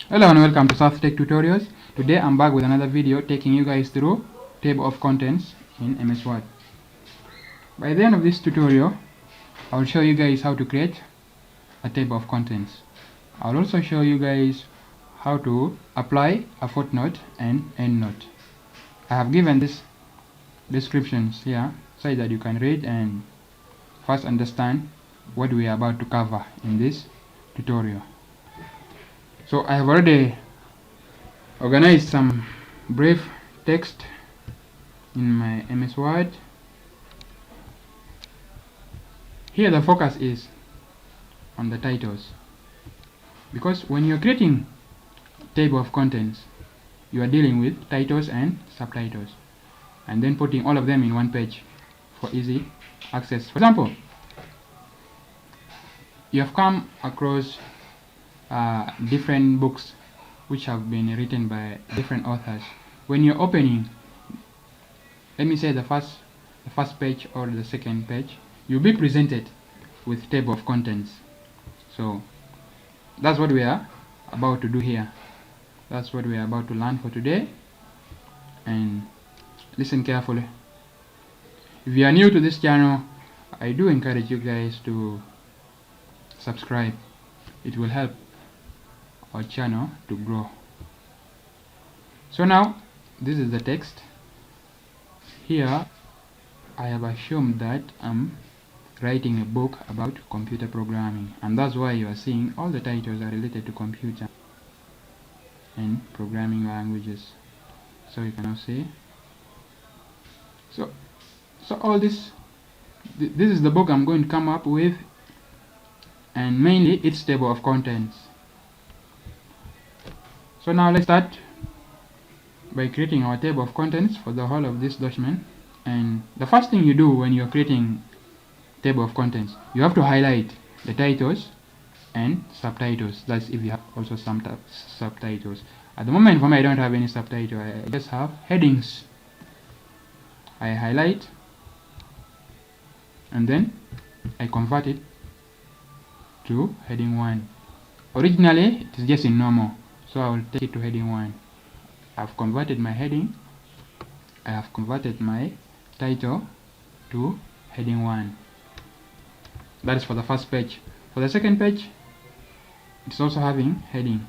Hello and welcome to SouthTech tutorials. Today I'm back with another video taking you guys through table of contents in MS Word. By the end of this tutorial, I'll show you guys how to create a table of contents. I'll also show you guys how to apply a footnote and endnote. I have given these descriptions here so that you can read and first understand what we are about to cover in this tutorial. So I have already organized some brief text in my MS Word. Here the focus is on the titles, because when you're creating table of contents you are dealing with titles and subtitles and then putting all of them in one page for easy access. For example, you have come across different books which have been written by different authors. When you're opening, let me say the first page or the second page, you'll be presented with table of contents. So that's what we are about to do here. That's what we are about to learn for today, and listen carefully. If you are new to this channel, I do encourage you guys to subscribe. It will help our channel to grow. So now this is the text. Here I have assumed that I'm writing a book about computer programming, and that's why you are seeing all the titles are related to computer and programming languages. So you can now see, so all this is the book I'm going to come up with, and mainly its table of contents. So now let's start by creating our table of contents for the whole of this document. And the first thing you do when you're creating table of contents, you have to highlight the titles and subtitles. That's if you have also some subtitles. At the moment for me I don't have any subtitle, I just have headings. I highlight and then I convert it to heading 1. Originally it is just in normal, so I will take it to heading 1. I've converted my heading, I have converted my title to heading 1. That is for the first page. For the second page, it's also having heading.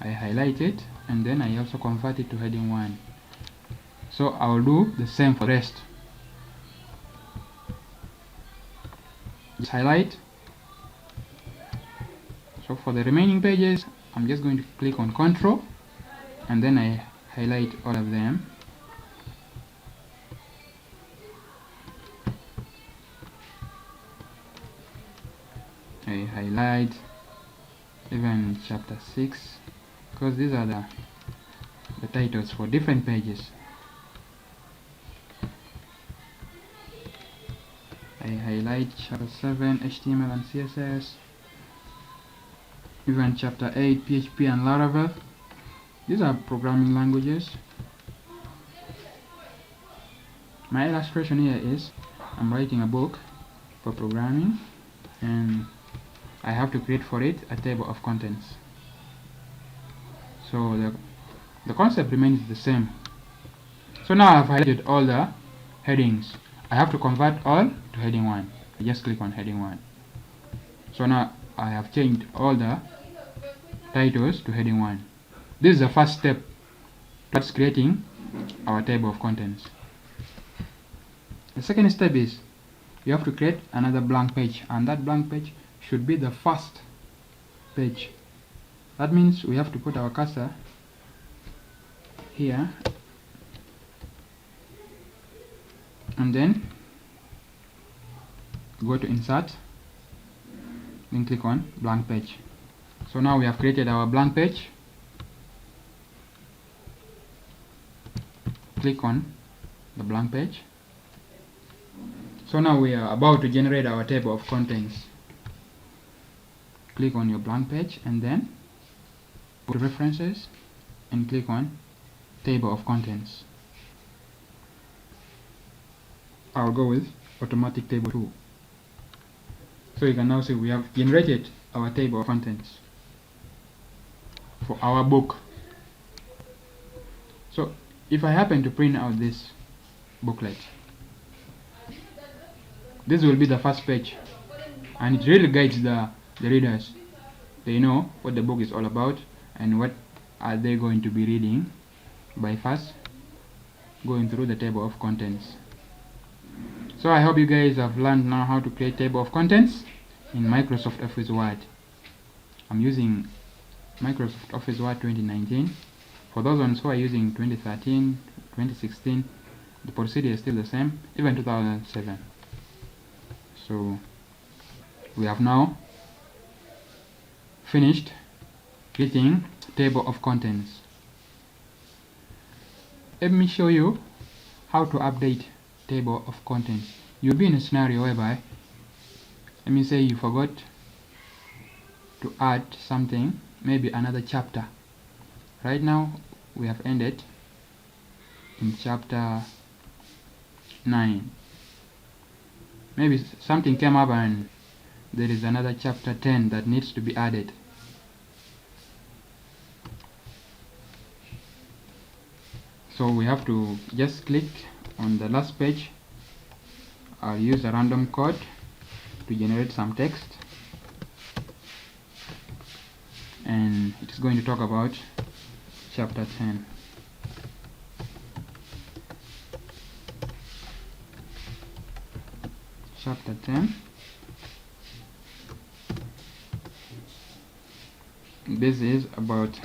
I highlight it and then I also convert it to heading 1. So I will do the same for the rest. Just highlight. So for the remaining pages, I'm just going to click on Control and then I highlight all of them. I highlight even chapter 6, because these are the titles for different pages. I highlight chapter 7 HTML and CSS, even chapter 8 PHP and Laravel. These are programming languages. My illustration here is I'm writing a book for programming and I have to create for it a table of contents. So the concept remains the same. So now I've highlighted all the headings. I have to convert all to heading 1. I just click on heading 1. So now I have changed all the titles to heading 1. This is the first step towards creating our table of contents. The second step is you have to create another blank page, and that blank page should be the first page. That means we have to put our cursor here and then go to insert, then click on blank page. So now we have created our blank page. Click on the blank page. So now we are about to generate our table of contents. Click on your blank page and then go to references and click on table of contents. I'll go with automatic table 2. So you can now see we have generated our table of contents. for our book. So if I happen to print out this booklet, this will be the first page, and it really guides the readers. They know what the book is all about and what are they going to be reading by first going through the table of contents. So I hope you guys have learned now how to create table of contents in Microsoft Office Word. I'm using Microsoft Office Word 2019. For those ones who are using 2013, 2016, the procedure is still the same, even 2007. So we have now finished creating table of contents. Let me show you how to update table of contents. You'll be in a scenario whereby, let me say you forgot to add something, maybe another chapter. Right now we have ended in chapter 9. Maybe something came up and there is another chapter 10 that needs to be added. So we have to just click on the last page. I'll use a random code to generate some text, and it's going to talk about chapter 10. Chapter 10. This is about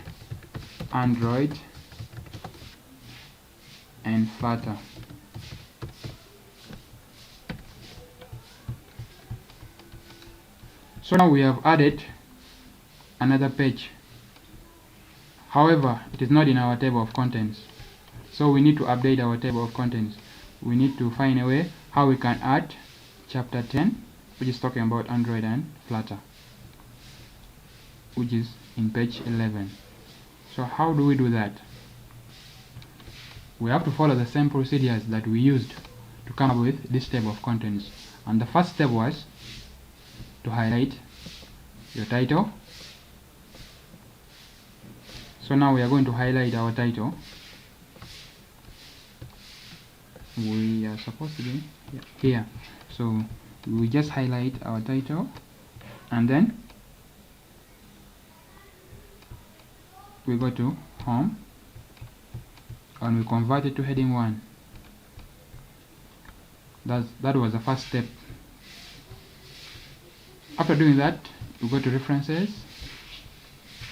Android and Flutter. So now we have added another page. However, it is not in our table of contents. So we need to update our table of contents. We need to find a way how we can add chapter 10, which is talking about Android and Flutter, which is in page 11. So how do we do that? We have to follow the same procedures that we used to come up with this table of contents. And the first step was to highlight your title. So now we are going to highlight our title. We are supposed to be here. So we just highlight our title, and then we go to home and we convert it to heading 1. That was the first step. After doing that, we go to references,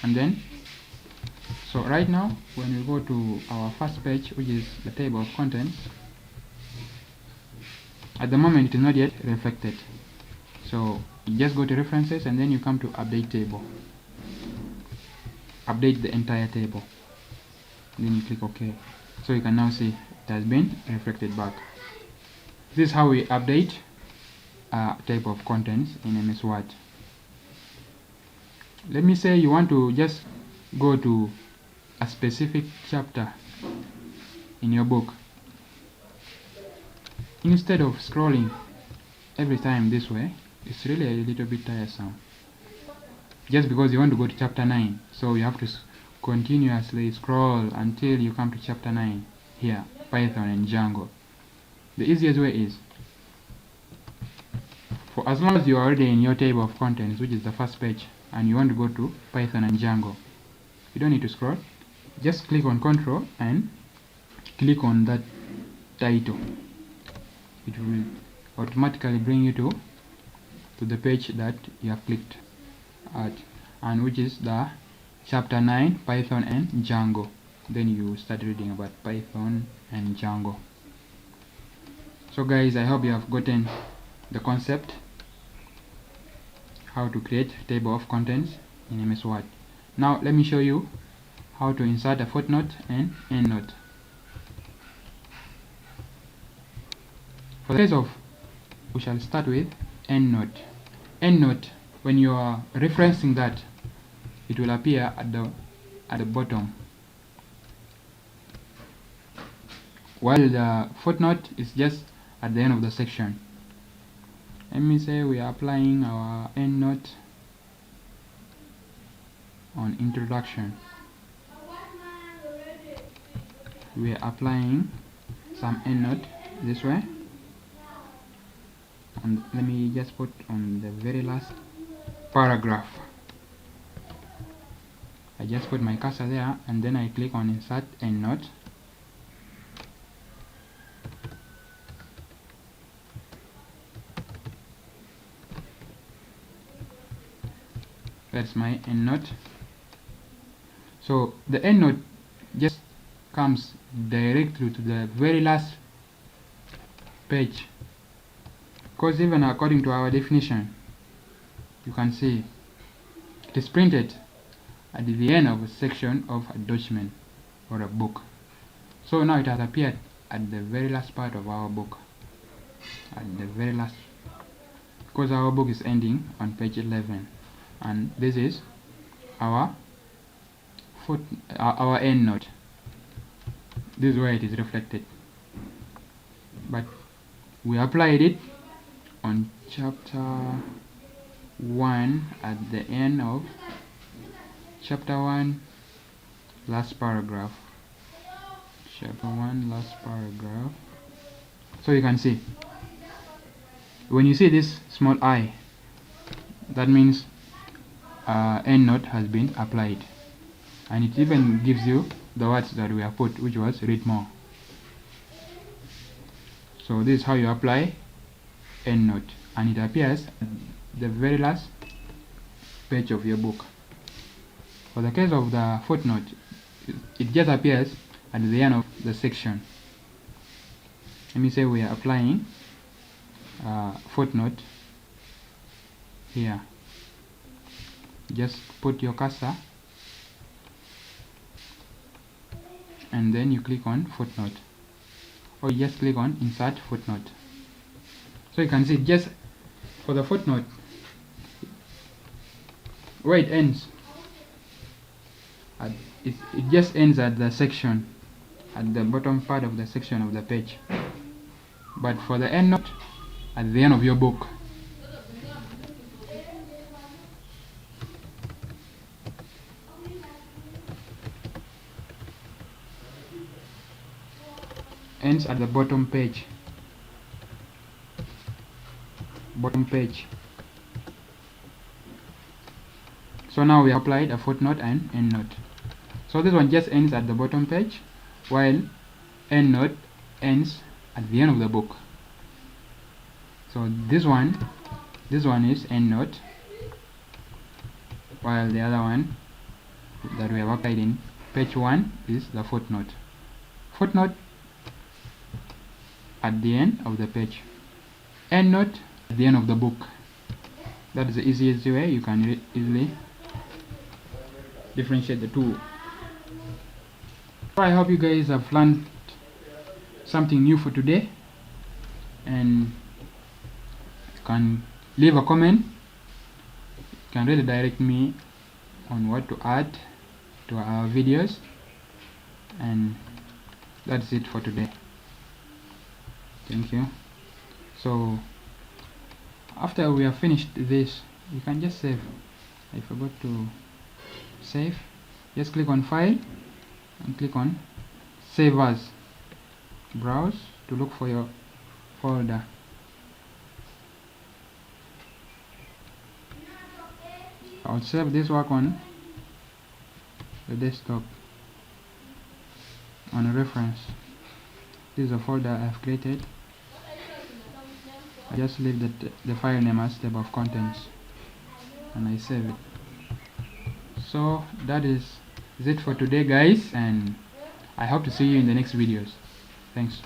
and then so right now when we go to our first page, which is the table of contents, at the moment it is not yet reflected. So you just go to references and then you come to update table. Update the entire table. Then you click OK. So you can now see it has been reflected back. This is how we update a table of contents in MS Word. Let me say you want to just go to a specific chapter in your book. Instead of scrolling every time this way, it's really a little bit tiresome. Just because you want to go to chapter 9, so you have to continuously scroll until you come to chapter 9 here, Python and Django. The easiest way is, for as long as you are already in your table of contents, which is the first page, and you want to go to Python and Django, you don't need to scroll. Just click on Control and click on that title. It will automatically bring you to the page that you have clicked at, and which is the chapter 9, Python and Django. Then you start reading about Python and Django. So guys, I hope you have gotten the concept how to create table of contents in MS Word. Now let me show you how to insert a footnote and endnote. For the case of, we shall start with endnote. Endnote, when you are referencing that, it will appear at the bottom, while the footnote is just at the end of the section. Let me say we are applying our endnote on introduction. we are applying some Endnote this way, and let me just put on the very last paragraph. I just put my cursor there, and then I click on insert Endnote. That's my Endnote. So the Endnote just comes directly to the very last page, because even according to our definition, you can see it is printed at the end of a section of a document or a book. So now it has appeared at the very last part of our book, at the very last, because our book is ending on page 11, and this is our our Endnote. This is where it is reflected, but we applied it on chapter 1 at the end of chapter 1, last paragraph. Chapter 1, last paragraph. So you can see, when you see this small I, that means Endnote has been applied, and it even gives you the words that we have put, which was read more. So this is how you apply Endnote, and it appears at the very last page of your book. For the case of the footnote, it just appears at the end of the section. Let me say we are applying footnote here. Just put your cursor and then you click on footnote, or you just click on insert footnote. So you can see just for the footnote, where it ends, it just ends at the section, at the bottom part of the section of the page. But for the Endnote, at the end of your book. Ends at the bottom page. So now we applied a footnote and Endnote. So this one just ends at the bottom page, while Endnote ends at the end of the book. So this one is Endnote, while the other one that we have applied in page 1 is the footnote. Footnote at the end of the page, Endnote at the end of the book. That is the easiest way you can easily differentiate the two. So I hope you guys have learned something new for today, and you can leave a comment. You can really direct me on what to add to our videos, and that's it for today. Thank you. So after we have finished this, you can just save. I forgot to save. Just click on file and click on save as. Browse to look for your folder. I'll save this work on the desktop on a reference. This is a folder I've created. I just leave the file name as table of contents and I save it. So that is it for today, guys, and I hope to see you in the next videos. Thanks.